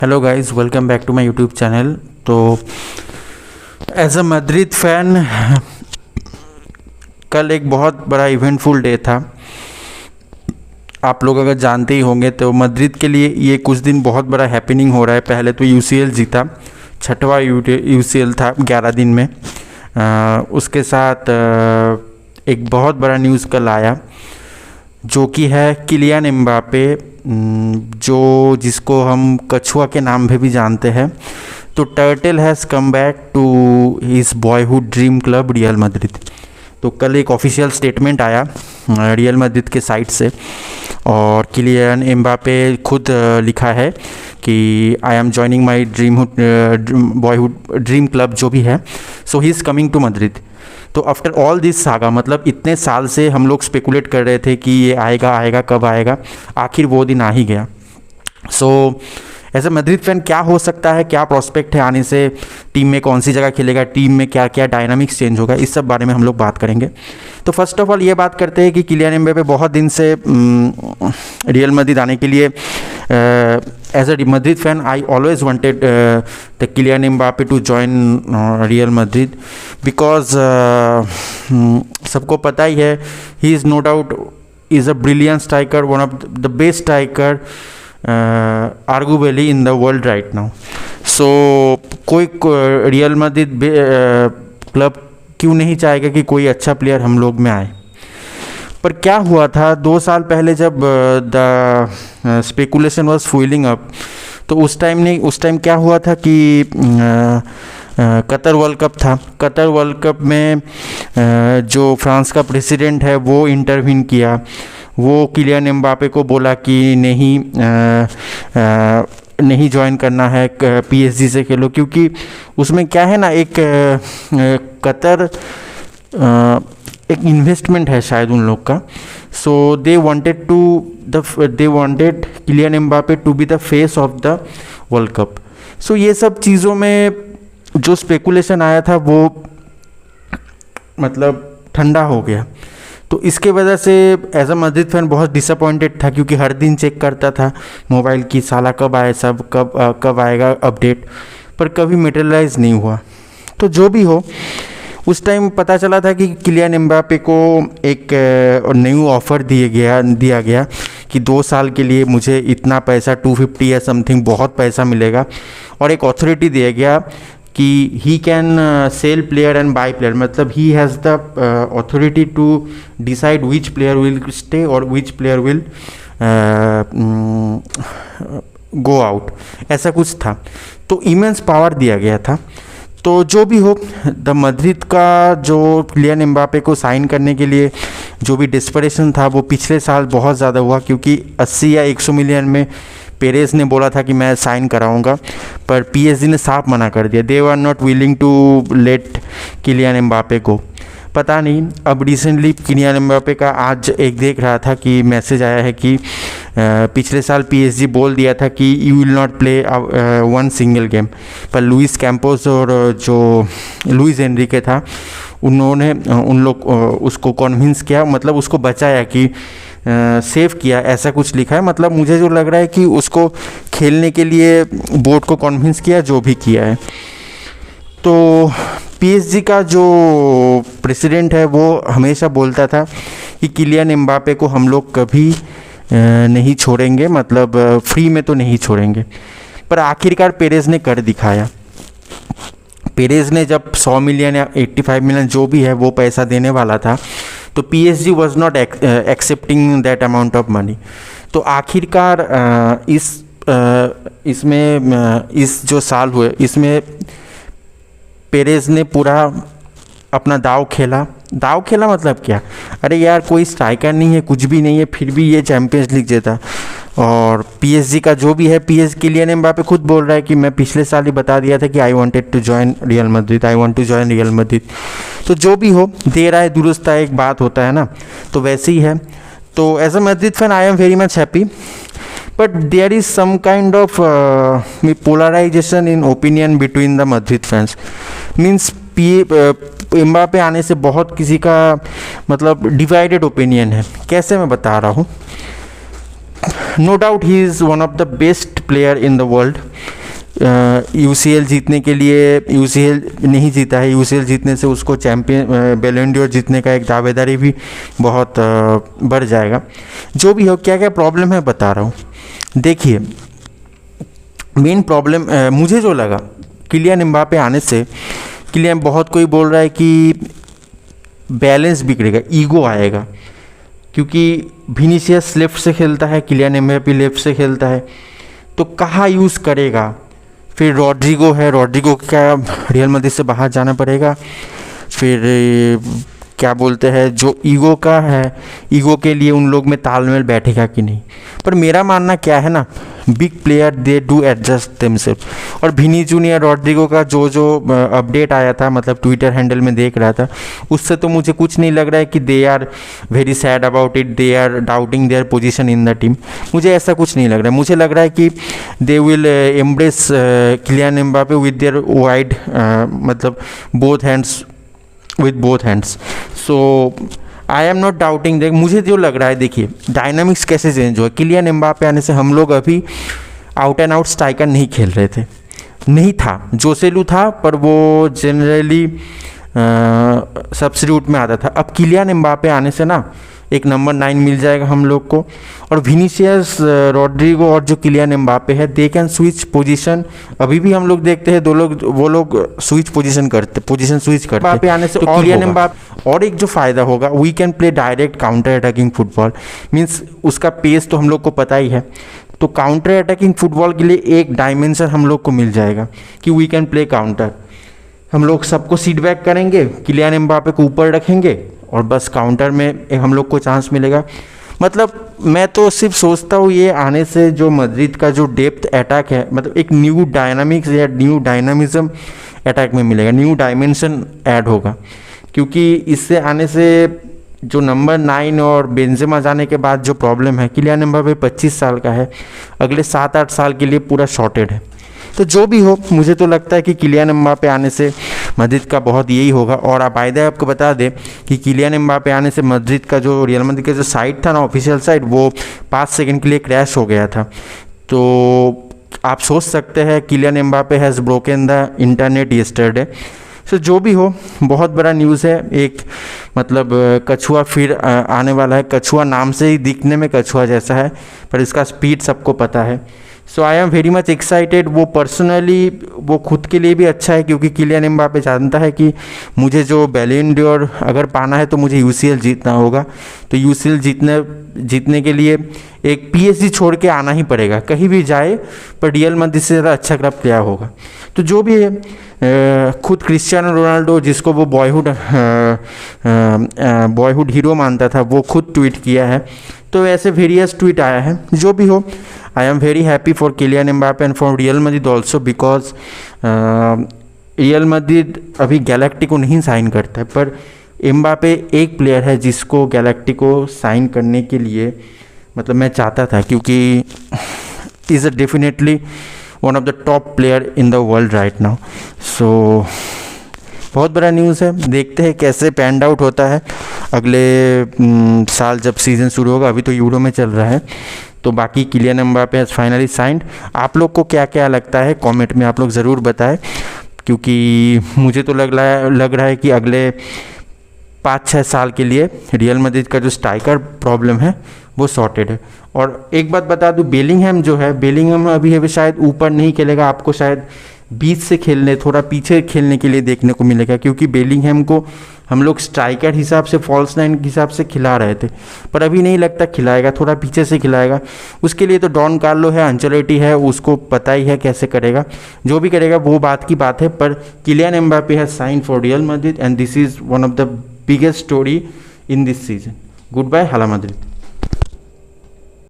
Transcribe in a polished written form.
Hello guys, welcome back to my YouTube channel. तो as a Madrid fan, कल एक बहुत बड़ा इवेंटफुल डे था। आप लोग अगर जानते ही होंगे तो मैड्रिड के लिए ये कुछ दिन बहुत बड़ा हैपनिंग हो रहा है। पहले तो यूसीएल जीता, छठवां यूसीएल था 11 दिन में। उसके साथ एक बहुत बड़ा न्यूज़ कल आया जो कि है किलियन एम्बापे, जो जिसको हम कछुआ के नाम पे भी जानते हैं। तो turtle has come back to his boyhood dream club Real Madrid. तो कल एक ऑफिशियल स्टेटमेंट आया रियल मैड्रिड के साइट से, और किलियन एम्बापे खुद लिखा है कि I am joining my boyhood dream club जो भी है, so he is coming to Madrid. तो आफ्टर ऑल दिस सागा, मतलब इतने साल से हम लोग स्पेकुलेट कर रहे थे कि ये आएगा कब आएगा, आखिर वो दिन आ ही गया। So as a Madrid fan क्या हो सकता है, क्या प्रोस्पेक्ट है आने से, टीम में कौन सी जगह खेलेगा, टीम में क्या क्या डायनामिक्स चेंज होगा, इस सब बारे में हम लोग बात करेंगे। तो फर्स्ट ऑफ ऑल ये बात करते हैं कि किलियन एम्बापे बहुत दिन से रियल मैड्रिड आने के लिए, as a Madrid fan I always wanted the Kylian Mbappe to join Real Madrid, because सबको पता ही है he is no doubt is a brilliant striker, one of the best striker arguably in the world right now. So कोई रियल मैड्रिड क्लब क्यों नहीं चाहेगा कि कोई अच्छा प्लेयर हम लोग में आए। पर क्या हुआ था 2 साल पहले जब the speculation was fuelling up, तो उस टाइम क्या हुआ था कि कतर वर्ल्ड कप था। कतर वर्ल्ड कप में जो फ्रांस का प्रेसिडेंट है वो इंटरवीन किया, वो किलियन एम्बापे को बोला कि नहीं ज्वाइन करना है, पीएसजी से खेलो, क्योंकि उसमें क्या है ना, एक कतर एक इन्वेस्टमेंट है शायद उन लोग का। So they wanted Kylian Mbappe to be the face of the world cup. So ये सब चीज़ों में जो स्पेकुलेशन आया था वो मतलब ठंडा हो गया। तो इसके वजह से एज अ मैड्रिड फैन बहुत डिसअपॉइंटेड था, क्योंकि हर दिन चेक करता था मोबाइल की, साला कब आए, सब कब आएगा अपडेट, पर कभी मटेरियलाइज नहीं हुआ। तो जो भी हो, उस टाइम पता चला था कि किलियन एम्बापे को एक न्यू ऑफ़र दिया गया कि 2 साल के लिए मुझे इतना पैसा 250 या समथिंग बहुत पैसा मिलेगा, और एक अथॉरिटी दिया गया कि he can sell player and buy player, मतलब he has the authority to decide which player will stay और which player will go out, ऐसा कुछ था। तो इमेंस पावर दिया गया था। तो जो भी हो, द मैड्रिड का जो किलियन एम्बापे को साइन करने के लिए जो भी डिस्परेशन था वो पिछले साल बहुत ज़्यादा हुआ, क्योंकि 80 या 100 मिलियन में पेरेस ने बोला था कि मैं साइन कराऊंगा, पर पीएसजी ने साफ मना कर दिया। They were not willing to let Kylian Mbappe को। पता नहीं, अब रिसेंटली किलियन एम्बापे का आज एक देख रहा था कि मैसेज आया है कि पिछले साल पीएसजी बोल दिया था कि you will not play one single game, पर लुइस कैंपोस और जो लुइस एनरिके था उन्होंने उन लोग उसको कन्विंस किया, मतलब उसको बचाया कि सेव किया, ऐसा कुछ लिखा है। मतलब मुझे जो लग रहा है कि उसको खेलने के लिए बोर्ड को कन्विंस किया, जो भी किया है। तो पीएसजी का जो प्रेसिडेंट है वो हमेशा बोलता था कि किलियन एम्बापे को हम लोग कभी नहीं छोड़ेंगे, मतलब फ्री में तो नहीं छोड़ेंगे। पर आखिरकार पेरेज ने कर दिखाया। पेरेज ने जब 100 मिलियन या 85 मिलियन जो भी है वो पैसा देने वाला था, तो PSG was not accepting that amount of money. तो आखिरकार इस जो साल हुए इसमें पेरेज ने पूरा अपना दाव खेला मतलब क्या, अरे यार कोई स्ट्राइकर नहीं है, कुछ भी नहीं है, फिर भी ये चैंपियंस लीग जीता। और पीएसजी का जो भी है, किलियन एम्बापे खुद बोल रहा है कि मैं पिछले साल ही बता दिया था कि I wanted to join Real Madrid, I want to join Real Madrid. तो जो भी हो, देर आए दुरुस्त आए, एक बात होता है ना, तो वैसे ही है। तो as a Madrid fan I am very much happy, but there is some kind of polarisation in opinion between the Madrid fans. Means Mbappe आने से बहुत किसी का मतलब डिवाइडेड ओपिनियन है। कैसे मैं बता रहा हूँ, no doubt he is one of the best player in the world. UCL जीतने के लिए, यूसीएल नहीं जीता है, यूसीएल जीतने से उसको चैम्पियन बैलन डोर जीतने का एक दावेदारी भी बहुत बढ़ जाएगा। जो भी हो, क्या क्या प्रॉब्लम है बता रहा हूँ। देखिए, मेन प्रॉब्लम मुझे जो लगा किलियन एम्बापे आने से, किलियन, बहुत कोई बोल रहा है कि बैलेंस बिगड़ेगा, ईगो आएगा, क्योंकि विनीसियस लेफ्ट से खेलता है, किलियन एम्बापे लेफ्ट से खेलता है, तो कहाँ यूज़ करेगा। फिर रॉड्रिगो है, रॉड्रिगो क्या रियल मैड्रिड से बाहर जाना पड़ेगा। फिर क्या बोलते हैं, जो ईगो का है, ईगो के लिए उन लोग में तालमेल बैठेगा कि नहीं। पर मेरा मानना क्या है ना, big player they do adjust themselves. और विनी जूनियर, रॉड्रिगो का जो अपडेट आया था, मतलब ट्विटर हैंडल में देख रहा था, उससे तो मुझे कुछ नहीं लग रहा है कि they are very sad about it, they are doubting their position in the team. मुझे ऐसा कुछ नहीं लग रहा है। मुझे लग रहा है कि they will embrace Kylian Mbappe with their wide, मतलब both hands, with both hands. So I am not doubting. देख, मुझे जो लग रहा है, देखिए डायनामिक्स कैसे चेंज हुआ। किलियन एम्बापे आने से हम लोग अभी आउट एंड आउट स्ट्राइकर नहीं खेल रहे थे, नहीं था। जोसेलू था, पर वो जनरली सब्स्टिट्यूट में आता था। अब किलियन एम्बापे आने से ना एक नंबर 9 मिल जाएगा हम लोग को, और विनीसियस, रॉड्रिगो और जो किलियन एम्बापे है, दे कैन स्विच पोजीशन। अभी भी हम लोग देखते हैं वो लोग स्विच पोजीशन करते, पोजीशन स्विच करते। एम्बापे आने से तो किलियन एम्बापे, और एक जो फ़ायदा होगा, we can play direct counter attacking football. Means उसका पेस तो हम लोग को पता ही है, तो काउंटर अटैकिंग फुटबॉल के लिए एक डायमेंशन हम लोग को मिल जाएगा कि वी कैन प्ले काउंटर। हम लोग सबको सीट बैक करेंगे, किलियन एम्बापे को ऊपर रखेंगे, और बस काउंटर में हम लोग को चांस मिलेगा। मतलब मैं तो सिर्फ सोचता हूँ ये आने से जो मैड्रिड का जो डेप्थ अटैक है, मतलब एक न्यू डायनामिक्स या न्यू डायनामिज्म अटैक में मिलेगा, न्यू डायमेंशन ऐड होगा। क्योंकि इससे आने से जो नंबर 9 और बेंजेमा जाने के बाद जो प्रॉब्लम है, किलियन एम्बापे 25 साल का है, अगले 7-8 साल के लिए पूरा शॉर्टेड है। तो जो भी हो, मुझे तो लगता है कि किलियन एम्बापे आने से मैड्रिड का बहुत यही होगा। और आप आइए आपको बता दें कि किलियन एम्बापे आने से मैड्रिड का जो रियल मैड्रिड का जो साइट था ना, ऑफिशियल साइट, वो 5 सेकंड के लिए क्रैश हो गया था। तो आप सोच सकते हैं Kylian Mbappe has broken the internet yesterday. So जो भी हो, बहुत बड़ा न्यूज़ है। एक मतलब कछुआ फिर आने वाला है। कछुआ नाम से ही दिखने में कछुआ जैसा है, पर इसका स्पीड सबको पता है। So I am very much excited. वो पर्सनली, वो खुद के लिए भी अच्छा है, क्योंकि किलियन एम्बापे जानता है कि मुझे जो बैलन डोर अगर पाना है तो मुझे यूसीएल जीतना होगा। तो यूसीएल जीतने के लिए एक पीएसजी छोड़ के आना ही पड़ेगा, कहीं भी जाए, पर रियल मैड्रिड से ज़्यादा अच्छा क्लब क्या होगा। तो जो भी है, खुद क्रिस्टियानो रोनाल्डो, जिसको वो बॉयहुड हीरो मानता था, वो खुद ट्वीट किया है। तो ऐसे वेरियस ट्वीट आया है। जो भी हो, I am very happy for Kylian Mbappe and for Real Madrid also, because Real Madrid अभी गैलेक्टिको नहीं साइन करता है, पर एम्बापे एक प्लेयर है जिसको गैलेक्टिको साइन करने के लिए, मतलब मैं चाहता था, क्योंकि is a definitely one of the top player in the world right now. So बहुत बड़ा न्यूज़ है। देखते हैं कैसे पैंड आउट होता है अगले साल जब सीज़न शुरू होगा। अभी तो यूरो में चल रहा है। तो बाकी Kylian Mbappe has finally signed. आप लोग को क्या क्या लगता है कमेंट में आप लोग ज़रूर बताएं, क्योंकि मुझे तो लग रहा है कि अगले 5-6 साल के लिए रियल मैड्रिड का जो स्ट्राइकर प्रॉब्लम है वो सॉर्टेड है। और एक बात बता दूं, बेलिंगहम जो है, बेलिंगहम अभी शायद ऊपर नहीं खेलेगा, आपको शायद बीच से खेलने, थोड़ा पीछे खेलने के लिए देखने को मिलेगा, क्योंकि बेलिंगहम को हम लोग स्ट्राइकर हिसाब से, फॉल्स 9 के हिसाब से खिला रहे थे, पर अभी नहीं लगता खिलाएगा, थोड़ा पीछे से खिलाएगा। उसके लिए तो डॉन कार्लो है, अंचेलोटी है, उसको पता ही है कैसे करेगा। जो भी करेगा वो बात की बात है। पर Kylian Mbappe has signed for Real Madrid and this is one of the biggest story in this season. Goodbye, hala Madrid.